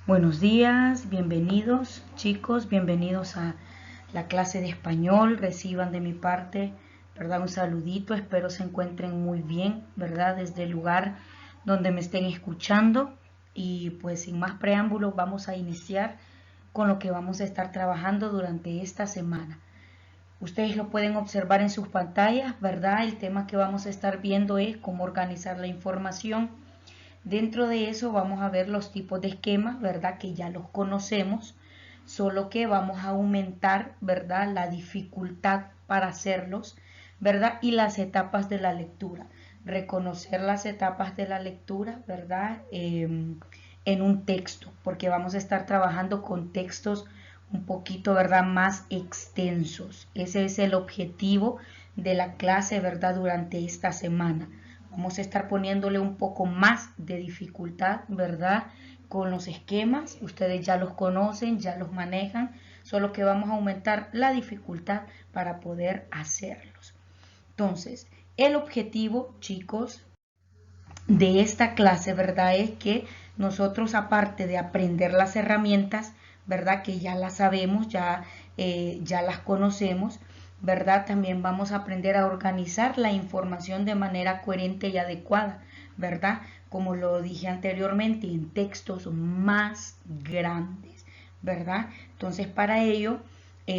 Buenos días, bienvenidos chicos, bienvenidos a la clase de español. Reciban de mi parte, ¿verdad? Un saludito, espero se encuentren muy bien, ¿verdad? Desde el lugar donde me estén escuchando. Y pues sin más preámbulos vamos a iniciar con lo que vamos a estar trabajando durante esta semana. Ustedes lo pueden observar en sus pantallas, ¿verdad? El tema que vamos a estar viendo es cómo organizar la información. Dentro de eso vamos a ver los tipos de esquemas, ¿verdad? Que ya los conocemos, solo que vamos a aumentar, ¿verdad? La dificultad para hacerlos, ¿verdad? Y las etapas de la lectura. Reconocer las etapas de la lectura, ¿verdad? En un texto, porque vamos a estar trabajando con textos un poquito, ¿verdad? Más extensos. Ese es el objetivo de la clase, ¿verdad? Durante esta semana. Vamos a estar poniéndole un poco más de dificultad, ¿verdad? Con los esquemas, ustedes ya los conocen, ya los manejan, solo que vamos a aumentar la dificultad para poder hacerlos. Entonces, el objetivo, chicos, de esta clase, ¿verdad? Es que nosotros, aparte de aprender las herramientas, ¿verdad? Que ya las sabemos, ya las conocemos, ¿verdad? También vamos a aprender a organizar la información de manera coherente y adecuada, ¿verdad? Como lo dije anteriormente, en textos más grandes, ¿verdad? Entonces, para ello,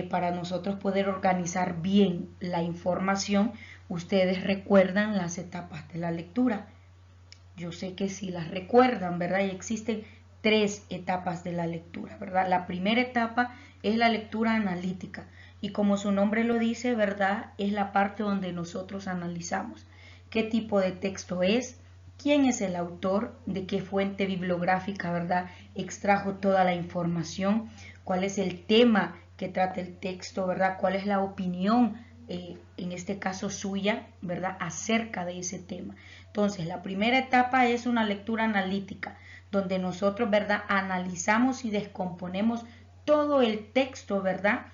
para nosotros poder organizar bien la información, ustedes recuerdan las etapas de la lectura. Yo sé que si las recuerdan, ¿verdad? Y existen 3 etapas de la lectura, ¿verdad? La primera etapa es la lectura analítica y como su nombre lo dice, ¿verdad? Es la parte donde nosotros analizamos qué tipo de texto es, quién es el autor, de qué fuente bibliográfica, ¿verdad? Extrajo toda la información, cuál es el tema que trata el texto, ¿verdad? Cuál es la opinión, en este caso suya, ¿verdad? Acerca de ese tema. Entonces, la primera etapa es una lectura analítica, donde nosotros, ¿verdad? Analizamos y descomponemos todo el texto, ¿verdad?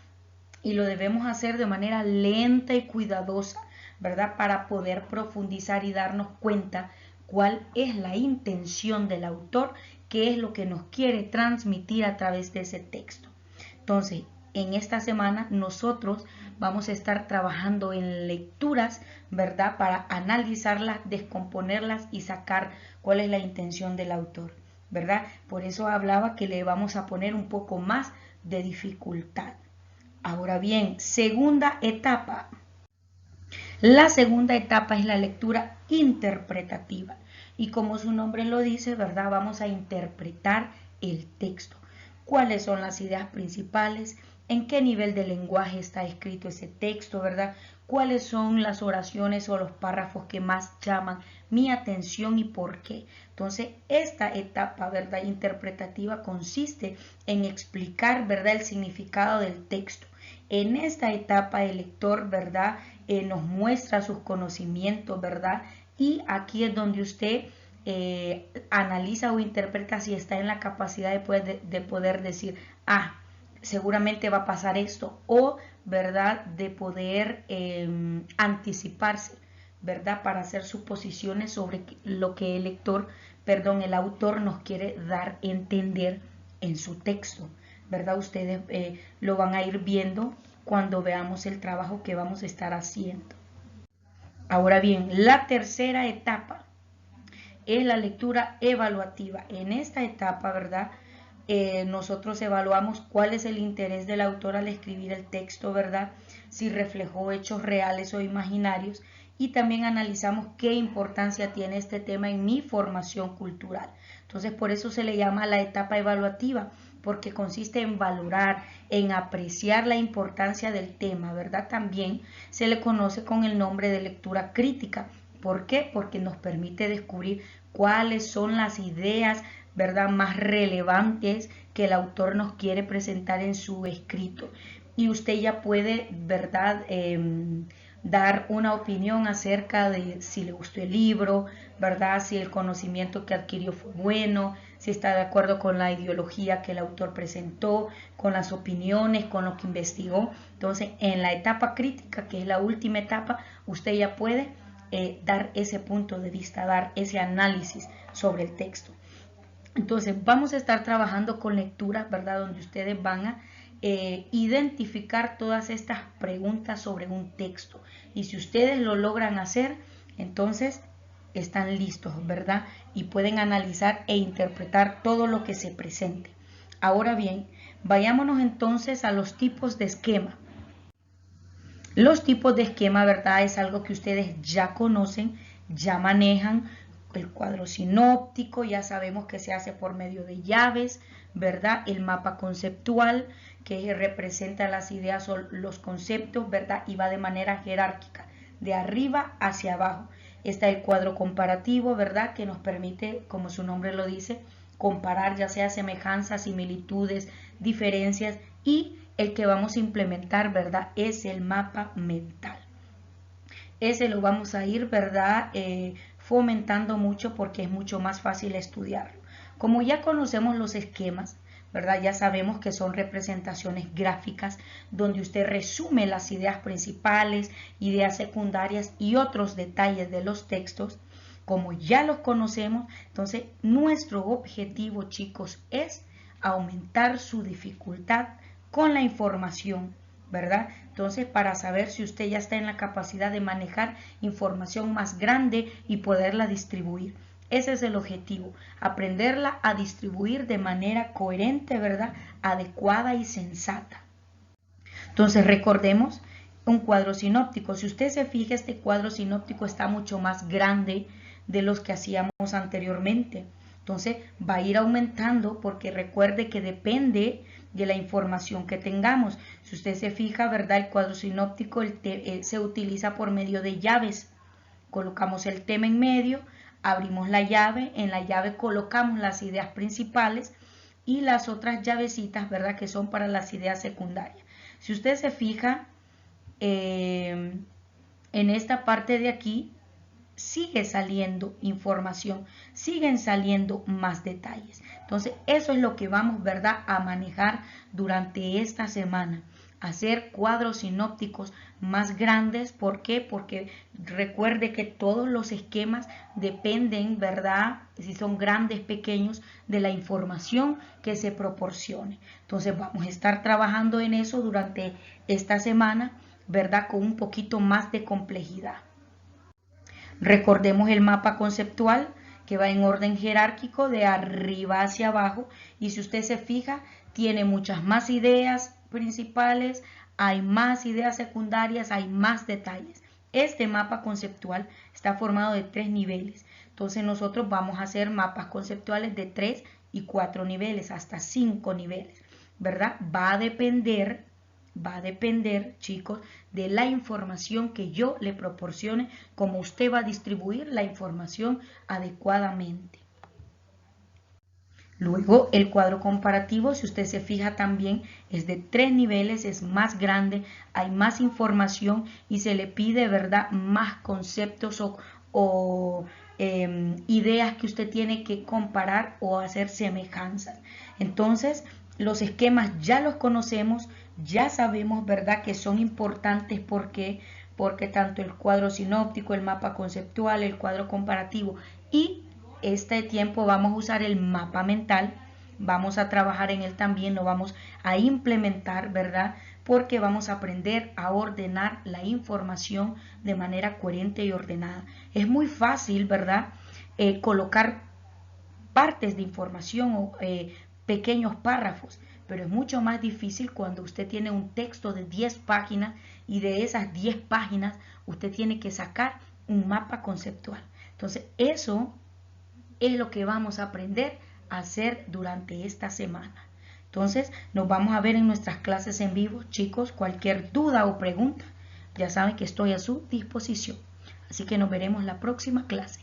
Y lo debemos hacer de manera lenta y cuidadosa, ¿verdad? Para poder profundizar y darnos cuenta cuál es la intención del autor, qué es lo que nos quiere transmitir a través de ese texto. Entonces, en esta semana nosotros vamos a estar trabajando en lecturas, ¿verdad? Para analizarlas, descomponerlas y sacar cuál es la intención del autor, ¿verdad? Por eso hablaba que le vamos a poner un poco más de dificultad. Ahora bien, segunda etapa. La segunda etapa es la lectura interpretativa. Y como su nombre lo dice, ¿verdad? Vamos a interpretar el texto. ¿Cuáles son las ideas principales? ¿En qué nivel de lenguaje está escrito ese texto, verdad? ¿Cuáles son las oraciones o los párrafos que más llaman mi atención y por qué? Entonces, esta etapa, ¿verdad? Interpretativa consiste en explicar, ¿verdad? El significado del texto. En esta etapa el lector, ¿verdad? Nos muestra sus conocimientos, ¿verdad? Y aquí es donde usted analiza o interpreta si está en la capacidad de poder decir, seguramente va a pasar esto, o, ¿verdad? De poder anticiparse, ¿verdad? Para hacer suposiciones sobre lo que el autor nos quiere dar a entender en su texto, ¿verdad? Ustedes lo van a ir viendo cuando veamos el trabajo que vamos a estar haciendo. Ahora bien, la tercera etapa es la lectura evaluativa. En esta etapa, ¿verdad? Nosotros evaluamos cuál es el interés del autor al escribir el texto, ¿verdad? Si reflejó hechos reales o imaginarios, y también analizamos qué importancia tiene este tema en mi formación cultural. Entonces, por eso se le llama la etapa evaluativa, porque consiste en valorar, en apreciar la importancia del tema, ¿verdad? También se le conoce con el nombre de lectura crítica. ¿Por qué? Porque nos permite descubrir cuáles son las ideas, ¿verdad?, más relevantes que el autor nos quiere presentar en su escrito. Y usted ya puede, ¿verdad?, dar una opinión acerca de si le gustó el libro, ¿verdad?, si el conocimiento que adquirió fue bueno, si está de acuerdo con la ideología que el autor presentó, con las opiniones, con lo que investigó. Entonces, en la etapa crítica, que es la última etapa, usted ya puede dar ese punto de vista, dar ese análisis sobre el texto. Entonces vamos a estar trabajando con lecturas, ¿verdad? Donde ustedes van a identificar todas estas preguntas sobre un texto. Y si ustedes lo logran hacer, entonces están listos, ¿verdad? Y pueden analizar e interpretar todo lo que se presente. Ahora bien, vayámonos entonces a los tipos de esquema. Los tipos de esquema, ¿verdad? Es algo que ustedes ya conocen, ya manejan. El cuadro sinóptico, ya sabemos que se hace por medio de llaves, ¿verdad? El mapa conceptual, que representa las ideas o los conceptos, ¿verdad? Y va de manera jerárquica, de arriba hacia abajo. Está el cuadro comparativo, ¿verdad? Que nos permite, como su nombre lo dice, comparar ya sea semejanzas, similitudes, diferencias, y el que vamos a implementar, ¿verdad? Es el mapa mental. Ese lo vamos a ir, ¿verdad? Fomentando mucho porque es mucho más fácil estudiarlo. Como ya conocemos los esquemas, ¿verdad? Ya sabemos que son representaciones gráficas donde usted resume las ideas principales, ideas secundarias y otros detalles de los textos. Como ya los conocemos, entonces nuestro objetivo, chicos, es aumentar su dificultad con la información, ¿verdad? Entonces, para saber si usted ya está en la capacidad de manejar información más grande y poderla distribuir. Ese es el objetivo, aprenderla a distribuir de manera coherente, ¿verdad? Adecuada y sensata. Entonces, recordemos un cuadro sinóptico. Si usted se fija, este cuadro sinóptico está mucho más grande de los que hacíamos anteriormente. Entonces, va a ir aumentando porque recuerde que depende de la información que tengamos. Si usted se fija, ¿verdad? El cuadro sinóptico se utiliza por medio de llaves. Colocamos el tema en medio, abrimos la llave, en la llave colocamos las ideas principales y las otras llavecitas, ¿verdad? Que son para las ideas secundarias. Si usted se fija, en esta parte de aquí sigue saliendo información, siguen saliendo más detalles. Entonces, eso es lo que vamos, ¿verdad?, a manejar durante esta semana. Hacer cuadros sinópticos más grandes. ¿Por qué? Porque recuerde que todos los esquemas dependen, ¿verdad?, si son grandes, pequeños, de la información que se proporcione. Entonces, vamos a estar trabajando en eso durante esta semana, ¿verdad?, con un poquito más de complejidad. Recordemos el mapa conceptual que va en orden jerárquico de arriba hacia abajo, y si usted se fija, tiene muchas más ideas principales, hay más ideas secundarias, hay más detalles. Este mapa conceptual está formado de 3 niveles. Entonces nosotros vamos a hacer mapas conceptuales de 3 y 4 niveles, hasta 5 niveles, ¿verdad? Va a depender, chicos, de la información que yo le proporcione, como usted va a distribuir la información adecuadamente. Luego, el cuadro comparativo, si usted se fija también, es de 3 niveles, es más grande, hay más información y se le pide, ¿verdad?, más conceptos o ideas que usted tiene que comparar o hacer semejanzas. Entonces, los esquemas ya los conocemos, ya sabemos, ¿verdad?, que son importantes. Porque tanto el cuadro sinóptico, el mapa conceptual, el cuadro comparativo y este tiempo vamos a usar el mapa mental, vamos a trabajar en él también, lo vamos a implementar, ¿verdad? Porque vamos a aprender a ordenar la información de manera coherente y ordenada. Es muy fácil, ¿verdad?, colocar partes de información o pequeños párrafos, pero es mucho más difícil cuando usted tiene un texto de 10 páginas y de esas 10 páginas usted tiene que sacar un mapa conceptual. Entonces, eso es lo que vamos a aprender a hacer durante esta semana. Entonces, nos vamos a ver en nuestras clases en vivo. Chicos, cualquier duda o pregunta, ya saben que estoy a su disposición. Así que nos veremos la próxima clase.